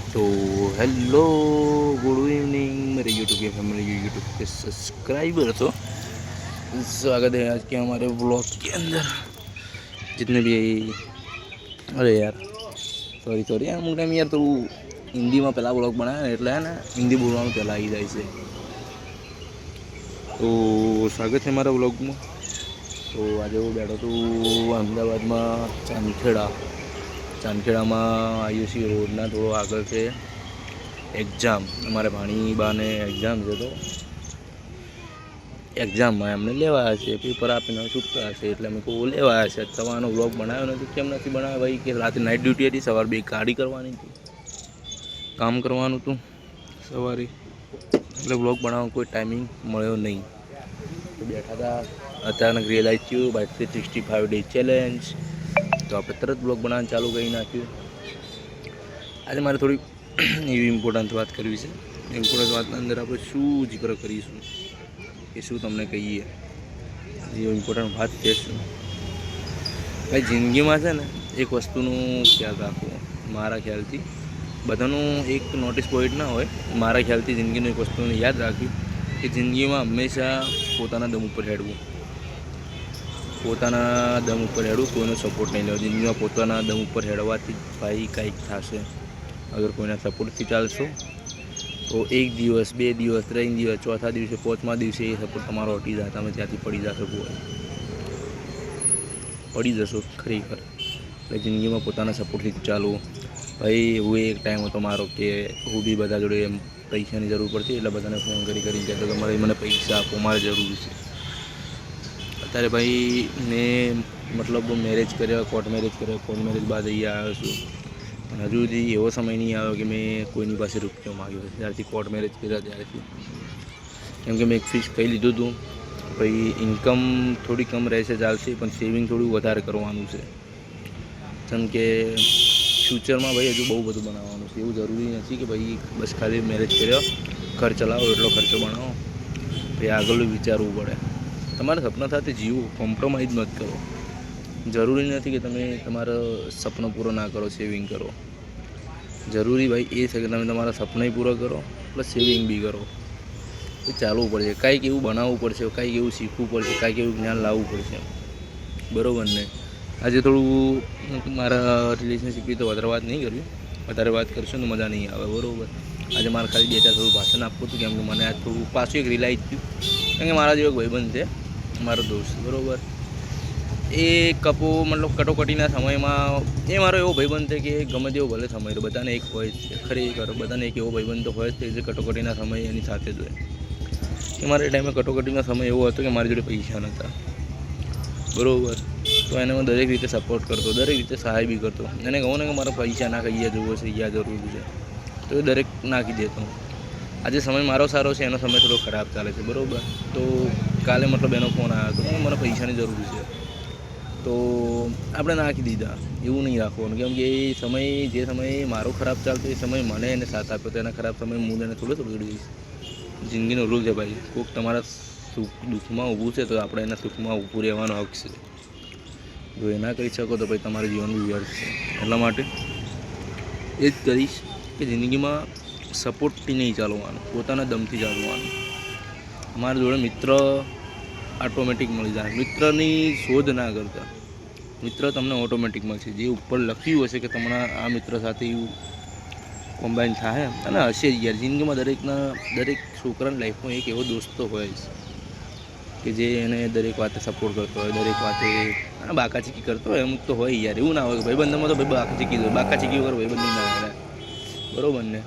तो hello good evening मेरे YouTube के फैमिली यूट्यूब के सब्सक्राइबर। तो स्वागत है आज के हमारे व्लॉग के अंदर। जितने भी अरे यार सॉरी सॉरी यार अमुक टाइम यार तो हिंदी में पहला व्लॉग बनाया એટલે है ना हिंदी बोलवा में पहला आई जाए से। तो स्वागत है हमारा व्लॉग में। तो आज वो बैठो तो अहमदाबाद में चांदखेड़ा में आयुषी रोडना थोड़ो आगे से एग्जाम अमारे भाणीबा ने एग्जाम है। तो एग्जाम में एमने लेवाया है पेपर आपीने छूटता हे एटले अमे को लेवाया है। सवारनो व्लॉग बनाव्यो नतो केम नथी बनाव्यो भाई कि राते नाइट ड्यूटी हती सवार बे गाड़ी करवानी थी काम करवानुं हतुं सवारे એટલે व्लॉग बनावવાનો कोई टाइमिंग मळ्यो नहीं। तो बैठा था अचानक रियलाइज थयुं बाय 365 डे चैलेंज। तो आप तरत ब्लॉग बनाने चालू करी नाख्યું। आज मारे थोड़ी एवी इम्पोर्टન્ટ बात करवी छे। इम्पोर्टન્ટ बात अंदर आप शू जिक्र करीशुं कि शू तमने कहीए ये इम्पोर्टન્ટ बात है शू भाई जिंदगी में है ने एक वस्तुनु ख्याल राखवो। मारा ख्यालथी बधानुं एक नोटिस पॉइंट ना होय। मारा ख्यालथी जिंदगीनुं एक वस्तुने याद राख्युं कि जिंदगी में हमेशा पोताना दम पर हेडवुं। पोताना दम पर हेडवुं कोईनो सपोर्ट नहीं लेवो। जिंदगी में पोताना दम पर हेडवाथी भाई कंईक थशे। अगर कोईना सपोर्टथी चालशो तो एक दिवस बे दिवस 3 दिवस चौथा दिवसे 5मा दिवसे ए सपोर्ट तमारो हटी जाए। तमे त्यांथी पड़ी जशो पड़ी जशो खरेखर। એટલે જિંદગીમાં પોતાના સપોર્ટથી ચાલવું ભાઈ। હું એક ટાઈમ હતો મારો કે હું બી બધા જોડે પૈસાની જરૂર પડતી એટલે બધાને ફોન કરીને કહેતો કે મારે મને પૈસા આપો મારે જરૂર છે। અત્યારે ભાઈ મેં मतलब મેરેજ કર્યા કોર્ટ મેરેજ બાદ અહીંયા આવ્યો છું પણ હજુ સુધી એવો સમય નહીં આવ્યો કે મેં કોઈની પાસે રૂપિયો માગ્યો જ્યારથી કોર્ટ મેરેજ કર્યા ત્યારથી। કેમ કે મેં એક ફિક્સ કહી લીધું હતું ભાઈ ઇન્કમ થોડી કમ રહેશે ચાલશે પણ સેવિંગ થોડું વધારે કરવાનું છે। જેમ કે ફ્યુચરમાં ભાઈ હજુ બહુ બધું બનાવવાનું છે। એવું જરૂરી નથી કે ભાઈ બસ ખાલી મેરેજ કર્યો ઘર ચલાવો એટલો ખર્ચો બનાવો ભાઈ આગળનું વિચારવું પડે। તમારા સપના સાથે જીવો કોમ્પ્રોમાઇઝ મત કરો। જરૂરી નથી કે તમે તમારો સપનો પૂરો ના કરો સેવિંગ કરો। જરૂરી ભાઈ એ છે કે તમે તમારા સપનાય પૂરા કરો પ્લસ સેવિંગ બી કરો। એ ચાલવું પડશે કાંઈક એવું બનાવવું પડશે કાંઈક એવું શીખવું પડશે કાંઈક એવું જ્ઞાન લાવવું પડશે બરાબર ને। આજે થોડું મારા રિલેશનશિપની તો વધારે વાત કરશું તો મજા નહીં આવે બરાબર। આજે મારે ખાલી 2-4 થોડું ભાષણ આપવું હતું કેમ કે મને આજ થોડું પાછું એક રિલાઇઝ થયું કેમ કે મારા જેવો ભાઈબંધ છે મારો દોસ્ત બરાબર। એ કપો મતલબ કટોકટીના સમયમાં એ મારો એવો ભાઈબંધ છે કે ગમે તેવો ભલે સમય તો બધાને એક હોય છે ખરેખર બધાને એક એવો ભાઈબંધ તો હોય જ છે જે કટોકટીના સમય એની સાથે જ હોય। કે મારા ટાઈમે કટોકટીનો સમય એવો હતો કે મારી જોડે પૈસા નહોતા બરાબર। તો એને હું દરેક રીતે સપોર્ટ કરતો દરેક રીતે સહાય બી કરતો। એને કહું ને કે મારા પૈસા નાખ અહીંયા જવું છે અહીંયા જરૂર છે તો એ દરેક નાખી દેતો। આજે સમય મારો સારો છે એનો સમય થોડો ખરાબ ચાલે છે બરાબર। તો કાલે મતલબ એનો ફોન આવ્યો હતો કે મને પૈસાની જરૂર છે તો આપણે નાખી દીધા। એવું નહીં રાખવાનું કેમ કે એ સમય જે સમયે મારો ખરાબ ચાલતો એ સમય મને એને સાથ આપ્યો તો એના ખરાબ સમય હું એને થોડો બગડી દઈશ। જિંદગીનો રૂલ છે ભાઈ કોઈક તમારા સુખ દુઃખમાં ઊભું છે તો આપણે એના સુખમાં ઊભું રહેવાનો હક છે। જો એ ના કરી શકો તો ભાઈ તમારું જીવન બી વ્યર્થ છે। એટલા માટે એ જ કહીશ કે જિંદગીમાં સપોર્ટથી નહીં ચાલવાનું પોતાના દમથી ચાલવાનું। અમારા જોડે મિત્ર ઓટોમેટિક મળી જાય। મિત્રની શોધ ના કરતા મિત્ર તમને ઓટોમેટિક મળશે। જે ઉપર લખ્યું હશે કે તમારા આ મિત્ર સાથે એવું કોમ્બાઈન થાય અને હશે જ યાર જિંદગીમાં દરેક છોકરાની લાઈફમાં એક એવો દોસ્ત તો હોય જ કે જે એને દરેક વાતે સપોર્ટ કરતો હોય દરેક વાતે બાકાચીકી કરતો હોય અમુક તો હોય યાર। એવું ના હોય કે ભાઈબંધમાં તો ભાઈ બાકાચીકી વગર ભાઈબંધ ના કરે બરાબર ને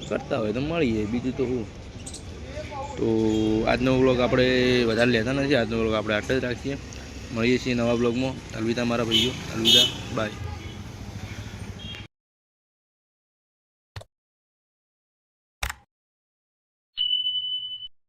કરતા હોય તો મળીએ બીજું તો હું। તો આજનો વ્લોગ આપણે વધારે લેતા નથી। આજનો વ્લોગ આપણે આટલે જ રાખીએ। મળીએ છીએ નવા વ્લોગમાં। અલવિદા મારા ભાઈઓ અલવિદા બાય।